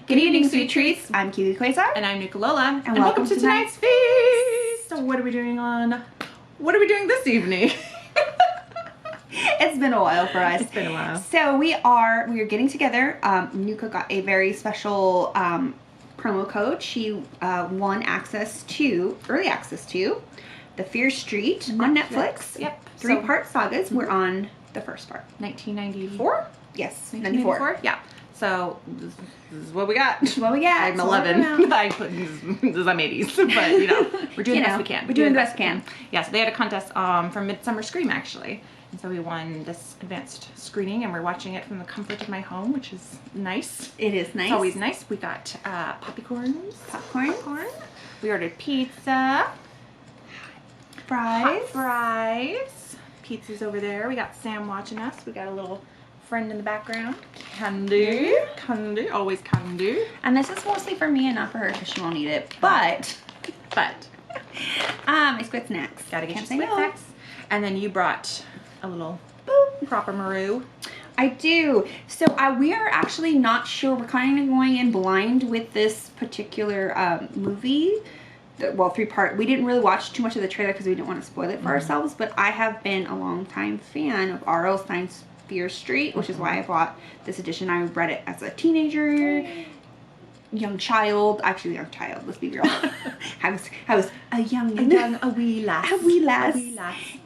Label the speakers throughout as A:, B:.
A: Good evening, sweet treats. I'm Kiwi Quasar.
B: And I'm Nicolola.
A: And welcome to tonight's feast.
B: So what are we doing this evening?
A: It's been a while for us.
B: It's been a while.
A: So we are getting together. Nuka got a very special promo code. She won early access to the Fear Street on Netflix.
B: Yep.
A: 3-part sagas. We're on the first part.
B: 1994?
A: Yes,
B: 1994. Yeah. So this is what we got.
A: This is what we got.
B: I'm 11. I'm 80s, but you know, we're doing the best we can.
A: We're doing the best we can.
B: Yeah, so they had a contest for Midsummer Scream actually. And so we won this advanced screening and we're watching it from the comfort of my home, which is nice.
A: It is nice.
B: It's always nice. We got popcorn.
A: Popcorn.
B: We ordered pizza.
A: Fries.
B: Hot fries. Pizza's over there. We got Sam watching us. We got a little friend in the background. Candy. Always candy.
A: And this is mostly for me and not for her because she won't eat it. But it's good snacks.
B: Gotta get
A: Can't
B: your
A: say
B: squid
A: no.
B: snacks. And then you brought a little proper Maru.
A: I do. So we are actually not sure. We're kind of going in blind with this particular movie. Well, 3-part. We didn't really watch too much of the trailer because we didn't want to spoil it for ourselves. But I have been a long-time fan of R.L. Stine's Fear Street, which is why I bought this edition. I read it as a teenager, young child. Actually, young child. Let's be real. I was a wee lass.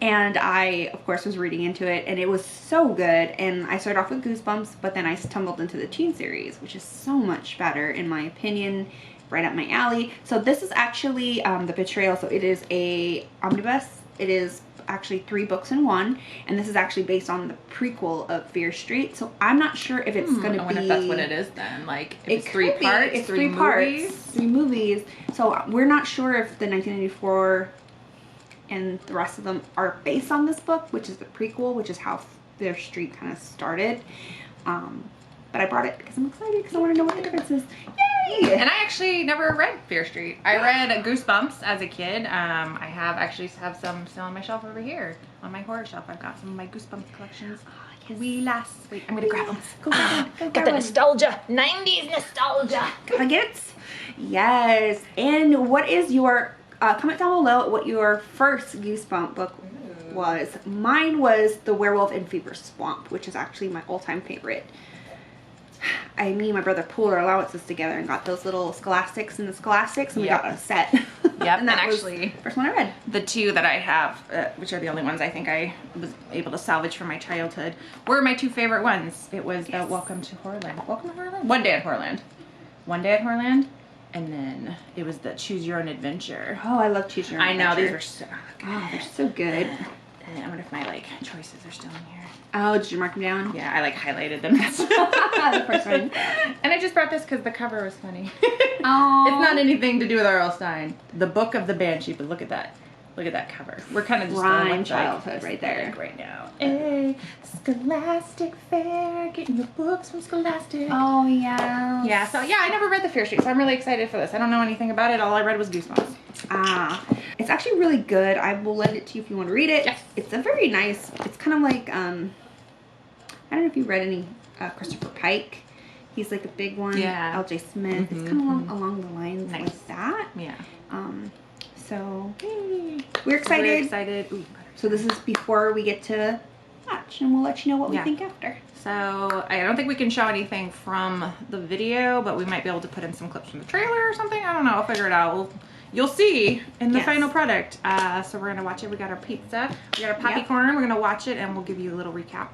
A: And I, of course, was reading into it, and it was so good. And I started off with Goosebumps, but then I stumbled into the teen series, which is so much better, in my opinion. Right up my alley. So this is actually The Betrayal. So it is a omnibus. It is actually 3 books in one, and this is actually based on the prequel of Fear Street. So I'm not sure if it's going to be.
B: I wonder if that's what it is then. Like if it's 3
A: could
B: parts,
A: be. It's
B: 3 movies.
A: 3 movies. So we're not sure if the 1994 and the rest of them are based on this book, which is the prequel, which is how Fear Street kind of started. But I brought it because I'm excited because I want to know what the difference is. Yay!
B: And I actually never read Fear Street. I read Goosebumps as a kid. I have some still on my shelf over here. On my horror shelf, I've got some of my Goosebumps collections. Wee lass. Wait, I'm going to grab them.
A: Go grab it.
B: Got the nostalgia. 90s nostalgia.
A: Gotta get it. Yes. And what is your, comment down below what your first Goosebump book was. Mine was The Werewolf in Fever Swamp, which is actually my all-time favorite. Me and my brother pooled our allowances together and got those little Scholastics and we got a set.
B: Yep,
A: and that
B: actually,
A: was the first one I read.
B: The 2 that I have, which are the only ones I think I was able to salvage from my childhood, were my 2 favorite ones. It was the Welcome to Horrorland. One Day at Horrorland. And then it was the Choose Your Own Adventure.
A: Oh, I love Choose Your Own Adventure.
B: I know, these were so good.
A: Oh, they're so good.
B: And I wonder if my choices are still in here.
A: Oh, did you mark them down?
B: Yeah, I highlighted them.
A: The first one.
B: And I just brought this because the cover was funny.
A: Oh.
B: It's not anything to do with R.L. Stine. The Book of the Banshee, but look at that. Look at that cover. We're kind of just going with
A: childhood right there.
B: Right now. Hey, Scholastic Fair, getting your books from Scholastic.
A: Oh, yeah.
B: Yeah, so yeah, I never read the Fear Street, so I'm really excited for this. I don't know anything about it. All I read was Goosebumps.
A: It's actually really good. I will lend it to you if you want to read it.
B: Yes.
A: It's a very nice, it's kind of like, I don't know if you read any Christopher Pike. He's like a big one.
B: Yeah.
A: L.J. Smith. It's kind of along the lines like that.
B: Yeah.
A: So, we're excited.
B: We're excited. Ooh,
A: so this is before we get to watch, and we'll let you know what we think after.
B: So, I don't think we can show anything from the video, but we might be able to put in some clips from the trailer or something. I don't know. I'll figure it out. You'll see in the final product. So we're going to watch it. We got our pizza. We got our popcorn. We're going to watch it, and we'll give you a little recap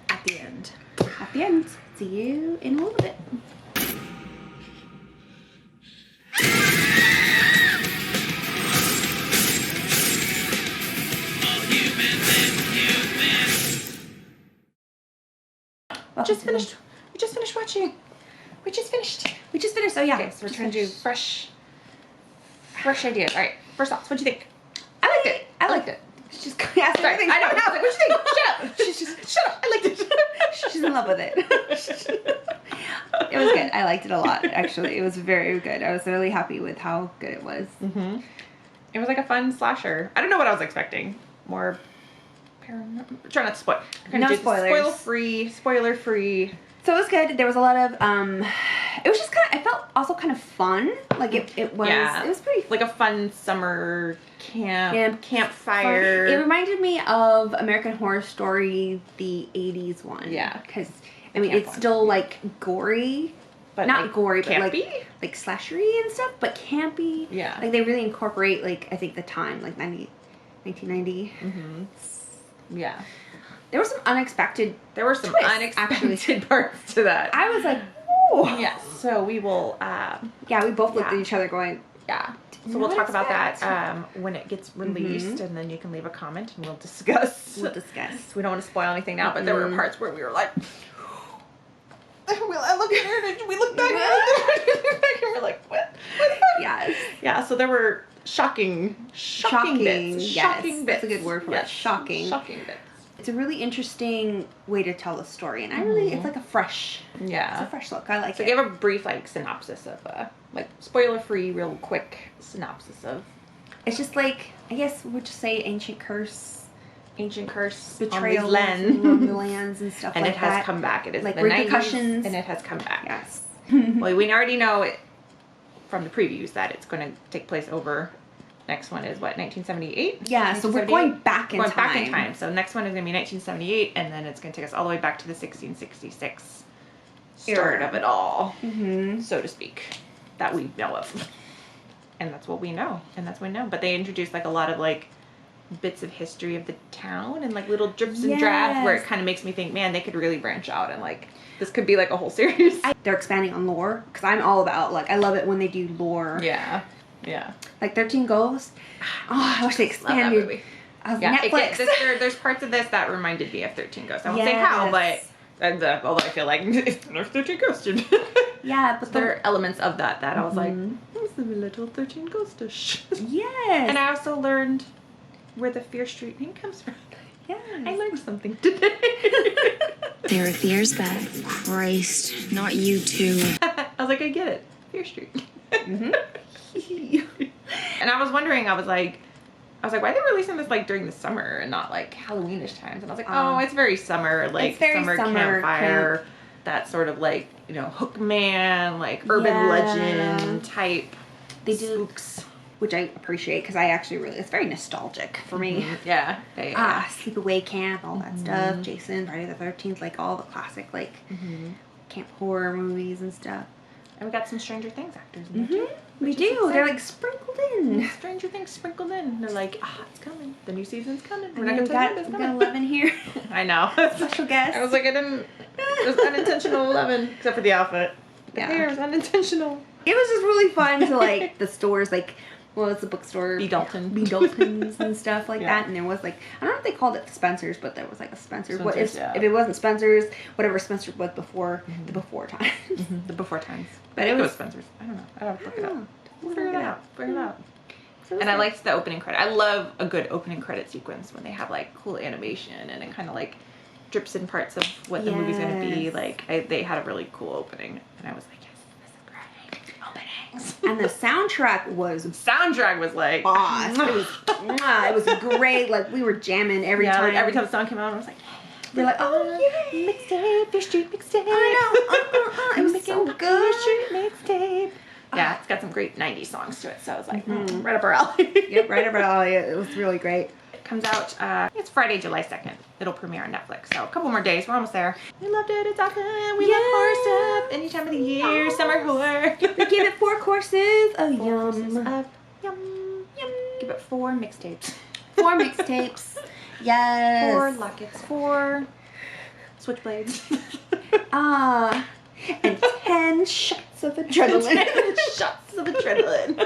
B: at the end.
A: At the end. See you in a little bit.
B: We just finished watching. We just finished. Oh yeah. Okay, so we're trying to do fresh ideas. All right. First thoughts. What'd you think?
A: I liked it. She's asking everything.
B: I know. I was like, what'd you think? Shut up. She's just shut up. I liked it.
A: She's in love with it. It was good. I liked it a lot. Actually, it was very good. I was really happy with how good it was.
B: It was like a fun slasher. I don't know what I was expecting. More try not to spoil.
A: No spoilers.
B: Spoiler free.
A: So it was good. There was a lot of, it was just kind of, I also kind of fun. Like it was pretty
B: like a fun summer campfire.
A: It reminded me of American Horror Story, the 80s one.
B: Yeah.
A: Because, I mean, it's still, like, gory.
B: But
A: not
B: like,
A: gory, but,
B: campy?
A: like slashery and stuff, but campy.
B: Yeah.
A: Like, they really incorporate, like, I think the time, like, 1990.
B: Mm-hmm. Yeah.
A: There were some unexpected
B: parts to that.
A: I was like, oh.
B: Yes. So we will,
A: we both looked at each other going,
B: yeah. So we'll talk about that when it gets released, and then you can leave a comment and we'll discuss. We don't want to spoil anything now, but there were parts where we were like, I looked at her and we looked back and we're like, what?
A: Yes.
B: Yeah, so there were shocking bits.
A: Yes,
B: Shocking bits.
A: That's a good word for it. Shocking
B: bits.
A: It's a really interesting way to tell the story, and I really, it's like a fresh,
B: it's
A: a fresh look. I like it.
B: So give a brief, like, synopsis of, like, spoiler-free, real quick synopsis of.
A: It's just like, I guess we'll just say ancient curse,
B: betrayal,
A: on the lands and stuff
B: and
A: like
B: it
A: that.
B: has come back. It is
A: like
B: the
A: repercussions,
B: 90s, and it has come back.
A: Yes.
B: Well, we already know it from the previews that it's going to take place over. Next one is what, 1978?
A: Yeah, so we're going back in time.
B: So next one is going to be 1978, and then it's going to take us all the way back to the 1666 start of it all, so to speak, that we know of. And that's what we know, But they introduced like a lot of like bits of history of the town and like little drips and drabs where it kind of makes me think, man, they could really branch out and like this could be like a whole series.
A: They're expanding on lore because I'm all about like I love it when they do lore.
B: Yeah.
A: Like 13 Ghosts. Oh, I wish they expanded.
B: Love that movie.
A: Netflix.
B: There's parts of this that reminded me of 13 Ghosts. I won't say how, but although I feel like there's 13 Ghosts.
A: Yeah, but
B: there are elements of that I was like, it's a little 13 Ghostish.
A: Yes.
B: And I also learned where the Fear Street name comes from.
A: Yeah.
B: I learned something today.
C: There are fears back. Christ, not you too.
B: I was like, I get it. Fear Street. And I was wondering, I was like, why are they releasing this like during the summer and not like Halloweenish times? And I was like, oh, it's very summer, like summer campfire, that sort of like, you know, Hookman, like urban legend type.
A: They
B: spooks.
A: do, which I appreciate because I actually really, it's very nostalgic for me.
B: Yeah.
A: Sleepaway Camp, all that stuff. Jason, Friday the 13th, like all the classic like camp horror movies and stuff.
B: And we got some Stranger Things actors in there too.
A: We do. They're like sprinkled in.
B: Stranger Things sprinkled in. They're like, it's coming. The new season's coming.
A: We're not gonna tell you it's coming. We got 11 here.
B: I know.
A: Special guest.
B: I was like, it was unintentional 11, except for the outfit. The hair is unintentional.
A: It was just really fun to like the stores, like, well, it's a bookstore.
B: B.
A: Dalton's and stuff like that. And there was like, I don't know if they called it Spencer's, but there was like a Spencer's. If it wasn't Spencer's, whatever Spencer's was before, the before times.
B: The before times.
A: But
B: it was Spencer's. I don't know. I don't look it up. Figure it out. So and I liked the opening credit. I love a good opening credit sequence when they have like cool animation and it kind of like drips in parts of what the movie's going to be. Like they had a really cool opening, and I was like, yes, this is great. Openings.
A: And the soundtrack was
B: like
A: boss. It was great. Like we were jamming every time.
B: Like, every time the song came out, I was like,
A: they're like, oh yeah,
B: mixtape, Fear Street mixtape.
A: I know. It was so good.
B: Fear Street mixtape. Yeah, it's got some great 90s songs to it, so I was like, right up our alley.
A: Yep, right up our alley. It was really great.
B: It comes out, it's Friday, July 2nd. It'll premiere on Netflix, so a couple more days. We're almost there. We loved it. It's awesome. We love horror stuff. Any time of the year, summer horror.
A: We give it 4 courses of
B: yum. Give it 4 mixtapes.
A: 4 mixtapes. Yes.
B: 4 lockets. 4 switchblades.
A: And 10 shots of adrenaline.
B: 10 shots of adrenaline.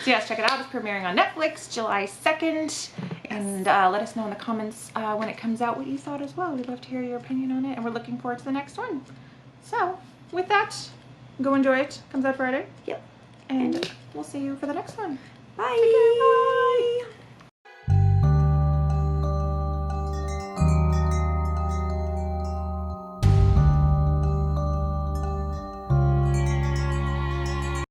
B: So yes, check it out. It's premiering on Netflix July 2nd. And let us know in the comments when it comes out what you thought as well. We'd love to hear your opinion on it. And we're looking forward to the next one. So with that, go enjoy it. Comes out Friday.
A: Yep.
B: And we'll see you for the next one.
A: Bye.